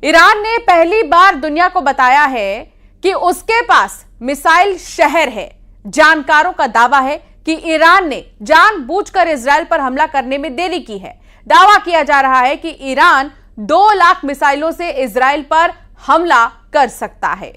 Iran ने पहली बार दुनिया को बताया है कि उसके पास मिसाइल शहर है। जानकारों का दावा है कि ईरान ने जानबूझकर इजरायल पर हमला करने में देरी की है। दावा किया जा रहा है कि ईरान 2 लाख मिसाइलों से इजरायल पर हमला कर सकता है।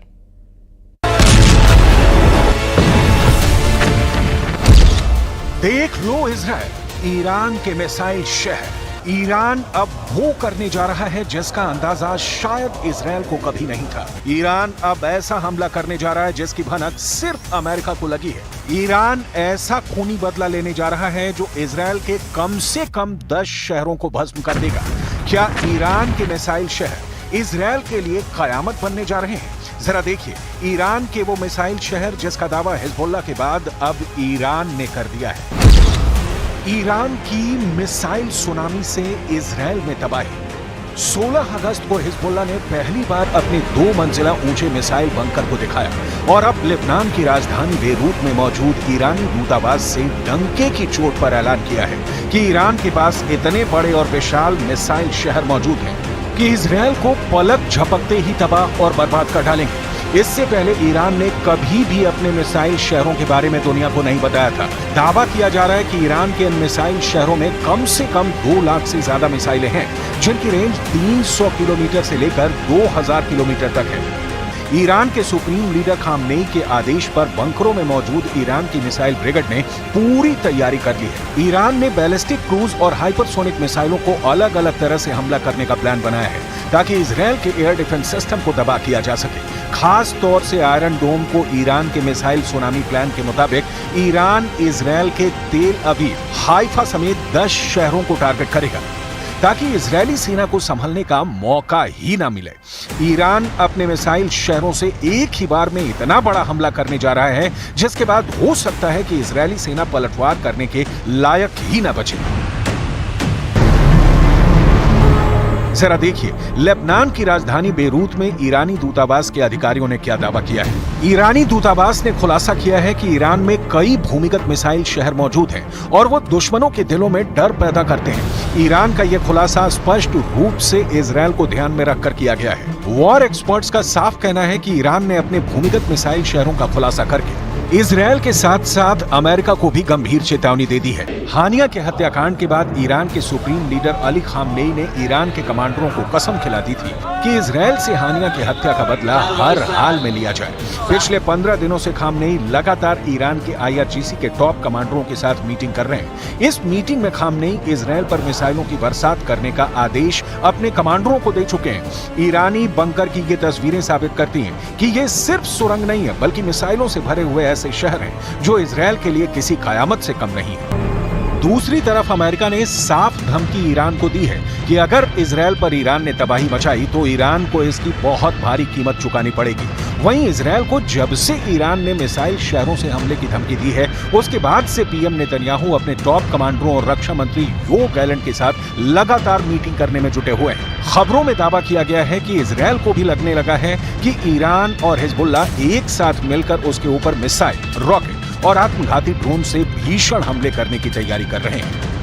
देख लो इजरायल, ईरान के मिसाइल शहर। ईरान अब वो करने जा रहा है जिसका अंदाजा शायद इजरायल को कभी नहीं था। ईरान अब ऐसा हमला करने जा रहा है जिसकी भनक सिर्फ अमेरिका को लगी है। ईरान ऐसा खूनी बदला लेने जा रहा है जो इजरायल के कम से कम 10 शहरों को भस्म कर देगा। क्या ईरान के मिसाइल शहर इजरायल के लिए कयामत बनने जा रहे हैं? जरा देखिए, ईरान के वो मिसाइल शहर जिसका दावा हिजबुल्लाह के बाद अब ईरान ने कर दिया है। ईरान की मिसाइल सुनामी से इजरायल में तबाही। 16 अगस्त को हिजबुल्लाह ने पहली बार अपने 2 मंजिला ऊंचे मिसाइल बंकर को दिखाया और अब लेबनान की राजधानी बेरूत में मौजूद ईरानी दूतावास से डंके की चोट पर ऐलान किया है कि ईरान के पास इतने बड़े और विशाल मिसाइल शहर मौजूद हैं कि इजरायल को पलक झपकते ही तबाह और बर्बाद कर डालेंगे। इससे पहले ईरान ने कभी भी अपने मिसाइल शहरों के बारे में दुनिया को नहीं बताया था। दावा किया जा रहा है कि ईरान के इन मिसाइल शहरों में कम से कम 2 लाख से ज्यादा मिसाइलें हैं, जिनकी रेंज 300 किलोमीटर से लेकर 2000 किलोमीटर तक है। ईरान के सुप्रीम लीडर खामनेई के आदेश पर बंकरों में मौजूद ईरान की मिसाइल ब्रिगेड ने पूरी तैयारी कर ली है। ईरान ने बैलिस्टिक क्रूज और हाइपरसोनिक मिसाइलों को अलग अलग तरह से हमला करने का प्लान बनाया है ताकि इजरायल के एयर डिफेंस सिस्टम को तबाह किया जा सके। खास तौर से आयरन डोम को ईरान के मिसाइल सुनामी प्लान के मुताबिक ईरान इजरायल के तेल अवीव, हाइफा समेत 10 शहरों को टारगेट करेगा ताकि इजरायली सेना को संभलने का मौका ही ना मिले। ईरान अपने मिसाइल शहरों से एक ही बार में इतना बड़ा हमला करने जा रहा है जिसके बाद हो सकता है कि इजरायली सेना पलटवार करने के लायक ही ना बचे। जरा देखिए, लेबनान की राजधानी बेरूत में ईरानी दूतावास के अधिकारियों ने क्या दावा किया है। ईरानी दूतावास ने खुलासा किया है कि ईरान में कई भूमिगत मिसाइल शहर मौजूद हैं और वो दुश्मनों के दिलों में डर पैदा करते हैं। ईरान का यह खुलासा स्पष्ट रूप से इजरायल को ध्यान में रखकर किया गया है। वॉर एक्सपर्ट्स का साफ कहना है कि ईरान ने अपने भूमिगत मिसाइल शहरों का खुलासा करके इजरायल के साथ साथ अमेरिका को भी गंभीर चेतावनी दे दी है। हानिया के हत्याकांड के बाद ईरान के सुप्रीम लीडर अली खामनेई ने ईरान के कमांडरों को कसम खिला दी थी कि इजरायल से हानिया की हत्या का बदला हर हाल में लिया जाए। पिछले 15 दिनों से खामनेई लगातार ईरान के IRGC के टॉप कमांडरों के साथ मीटिंग कर रहे हैं। इस मीटिंग में खामनेई इजरायल पर मिसाइलों की बरसात करने का आदेश अपने कमांडरों को दे चुके हैं। ईरानी बंकर की ये तस्वीरें साबित करती हैं कि ये सिर्फ सुरंग नहीं है बल्कि मिसाइलों से भरे हुए ऐसे शहर हैं जो इजरायल के लिए किसी कयामत से कम नहीं है। दूसरी तरफ अमेरिका ने साफ धमकी ईरान को दी है कि अगर इजरायल पर ईरान ने तबाही मचाई तो ईरान को इसकी बहुत भारी कीमत चुकानी पड़ेगी। वहीं इजरायल को जब से ईरान ने मिसाइल शहरों से हमले की धमकी दी है उसके बाद से पीएम नेतन्याहू अपने टॉप कमांडरों और रक्षा मंत्री योव गैलेंट के साथ लगातार मीटिंग करने में जुटे हुए हैं। खबरों में दावा किया गया है कि इजरायल को भी लगने लगा है कि ईरान और हिजबुल्लाह एक साथ मिलकर उसके ऊपर मिसाइल, रॉकेट और आत्मघाती ड्रोन से भीषण हमले करने की तैयारी कर रहे हैं।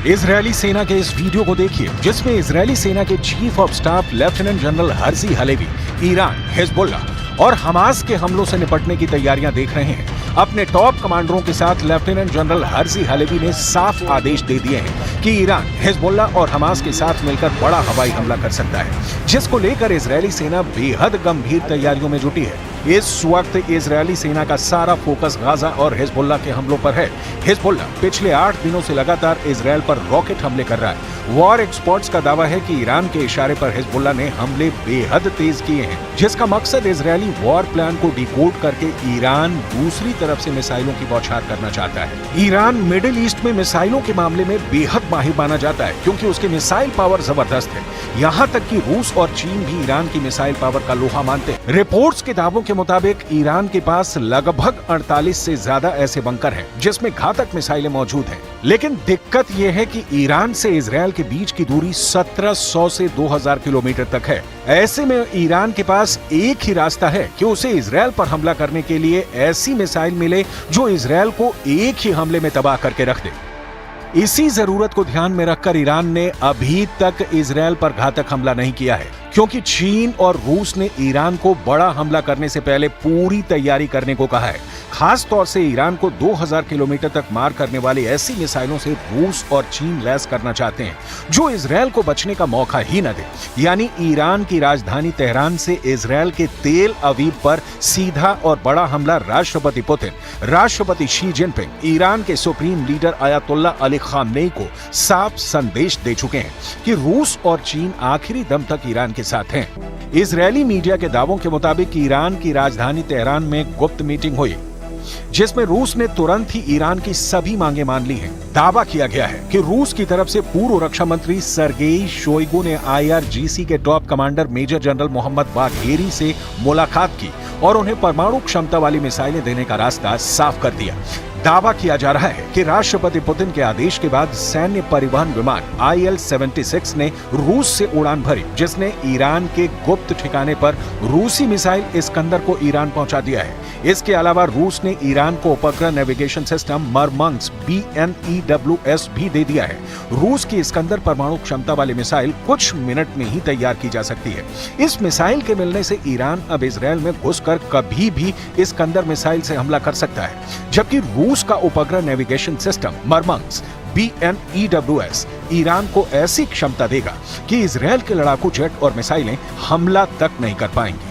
इजरायली सेना के इस वीडियो को देखिए जिसमें इजरायली सेना के chief of staff lieutenant general Herzi Halevi Iran, Hezbollah और हमास के हमलों से निपटने की तैयारियां देख रहे हैं। अपने टॉप कमांडरों के साथ लेफ्टिनेंट जनरल हर्जी हलेवी ने साफ आदेश दे दिए हैं कि ईरान, हिजबुल्लाह और हमास के साथ मिलकर बड़ा हवाई हमला कर सकता है, जिसको लेकर इजरायली सेना बेहद गंभीर तैयारियों में जुटी है। इस वक्त इजरायली सेना का सारा फोकस गाजा और हिजबुल्लाह के हमलों पर है। हिजबुल्लाह पिछले 8 दिनों से लगातार इजरायल पर रॉकेट हमले कर रहा है। वॉर एक्सपर्ट्स का दावा है कि ईरान के इशारे पर हिजबुल्लाह ने हमले बेहद तेज किए हैं, जिसका मकसद इजरायली वॉर प्लान को डिकोड करके ईरान दूसरी तरफ से मिसाइलों की बौछार करना चाहता है। ईरान मिडिल ईस्ट में मिसाइलों के मामले में बेहद माहिर माना जाता है क्योंकि उसकी मिसाइल पावर जबरदस्त है। यहाँ तक कि रूस और चीन भी ईरान की मिसाइल पावर का लोहा मानते हैं। रिपोर्ट्स के दावों के मुताबिक ईरान के पास लगभग 48 से ज्यादा ऐसे बंकर हैं जिसमें घातक मिसाइलें मौजूद हैं। लेकिन दिक्कत यह है कि ईरान से इजरायल के बीच की दूरी 1700 से 2000 किलोमीटर तक है। ऐसे में ईरान के पास एक ही रास्ता है कि उसे इजरायल पर हमला करने के लिए ऐसी मिसाइल मिले जो इजरायल को एक ही हमले में तबाह करके रख दे। इसी जरूरत को ध्यान में रखकर ईरान ने अभी तक इजरायल पर घातक हमला नहीं किया है। क्योंकि चीन और रूस ने ईरान को बड़ा हमला करने से पहले पूरी तैयारी करने को कहा है। खास तौर से ईरान को 2000 किलोमीटर तक मार करने वाली ऐसी मिसाइलों से रूस और चीन लैस करना चाहते हैं जो इजरायल को बचने का मौका ही न दे। यानी ईरान की राजधानी तेहरान से इजरायल के तेल अवीव पर सीधा और बड़ा हमला राष्ट्रपति पुतिन, राष्ट्रपति शी जिनपिंग, ईरान के supreme leader Ayatollah Ali Khamenei को साफ संदेश दे चुके हैं कि रूस और चीन आखिरी दम तक ईरान के साथ हैं। इजरायली मीडिया के दावों के मुताबिक ईरान की राजधानी तेहरान में गुप्त मीटिंग हुई जिसमें रूस ने तुरंत ही ईरान की सभी मांगे मान ली हैं। दावा किया गया है कि रूस की तरफ से पूर्व रक्षा मंत्री सर्गेई शोइगु ने IRGC के top commander major general Mohammad Bagheri से मुलाकात की और उन्हें परमाणु क्षमता वाली मिसाइलें देने का रास्ता साफ कर दिया। दावा किया जा रहा है कि राष्ट्रपति पुतिन के आदेश के बाद सैन्य परिवहन विमान IL-76 ने रूस से उड़ान भरी, जिसने ईरान के गुप्त ठिकाने पर रूसी मिसाइल इस्कंदर को ईरान पहुंचा दिया है। इसके अलावा रूस ने ईरान को उपग्रह नेविगेशन सिस्टम मरमंग्स BNEWS भी दे दिया है। रूस की इस्कंदर परमाणु क्षमता वाली मिसाइल कुछ मिनट में ही तैयार की जा सकती है। इस मिसाइल के मिलने से ईरान अब इजरायल में घुसकर कभी भी इस्कंदर मिसाइल से हमला कर सकता है, जबकि रूस का उपग्रह नेविगेशन सिस्टम मरमंग्स BNEWS ईरान को ऐसी क्षमता देगा कि इजरायल के लड़ाकू जेट और मिसाइलें हमला तक नहीं कर पाएंगी।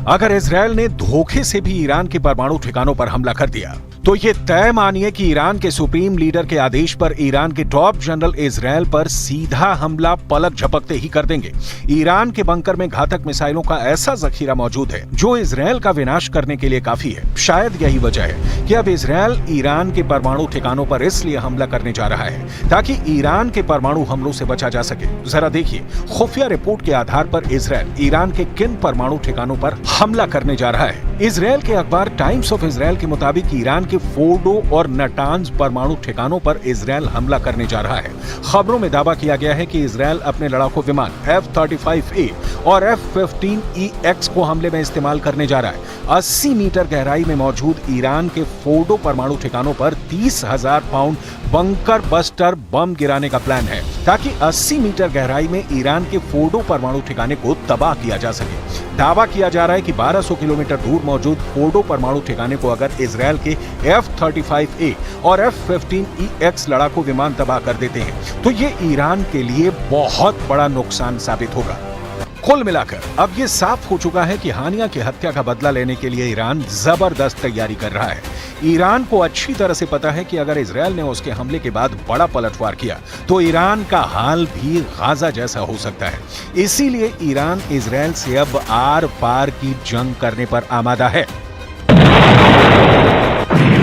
अगर इजरायल ने धोखे से भी ईरान के परमाणु ठिकानों पर हमला कर दिया तो ये तय मानिए कि ईरान के सुप्रीम लीडर के आदेश पर ईरान के टॉप जनरल इजरायल पर सीधा हमला पलक झपकते ही कर देंगे। ईरान के बंकर में घातक मिसाइलों का ऐसा जखीरा मौजूद है जो इजरायल का विनाश करने के लिए काफी है। शायद यही वजह है कि अब इजरायल ईरान के परमाणु ठिकानों पर इसलिए हमला करने जा रहा है ताकि ईरान के परमाणु हमलों से बचा जा सके। जरा देखिए, खुफिया रिपोर्ट के आधार पर इजरायल ईरान के किन परमाणु ठिकानों पर हमला करने जा रहा है। इजरायल के अखबार टाइम्स ऑफ इजरायल के मुताबिक ईरान के फोर्डो और नटांज परमाणु ठिकानों पर इजरायल हमला करने जा रहा है। खबरों में दावा किया गया है कि इजरायल अपने लड़ाकू विमान F-35A और F-15EX को हमले में इस्तेमाल करने जा रहा है। 80 मीटर गहराई में मौजूद ईरान के फोर्डो परमाणु ठिकानों पर 30,000 पाउंड बंकर बस्टर बम गिराने का प्लान है ताकि 80 मीटर गहराई में ईरान के फोर्डो परमाणु ठिकाने को तबाह किया जा सके। दावा किया जा रहा है कि 1200 किलोमीटर दूर मौजूद फोर्डो परमाणु ठिकाने को अगर इजरायल के F-35A और F-15EX लड़ाकू विमान तबाह कर देते हैं तो ये ईरान के लिए बहुत बड़ा नुकसान साबित होगा। कुल मिलाकर अब ये साफ हो चुका है कि हानिया की हत्या का बदला लेने के लिए ईरान जबरदस्त तैयारी कर रहा है। ईरान को अच्छी तरह से पता है कि अगर इजरायल ने उसके हमले के बाद बड़ा पलटवार किया तो ईरान का हाल भी गाजा जैसा हो सकता है। इसीलिए ईरान इजरायल से अब आर पार की जंग करने पर आमादा है।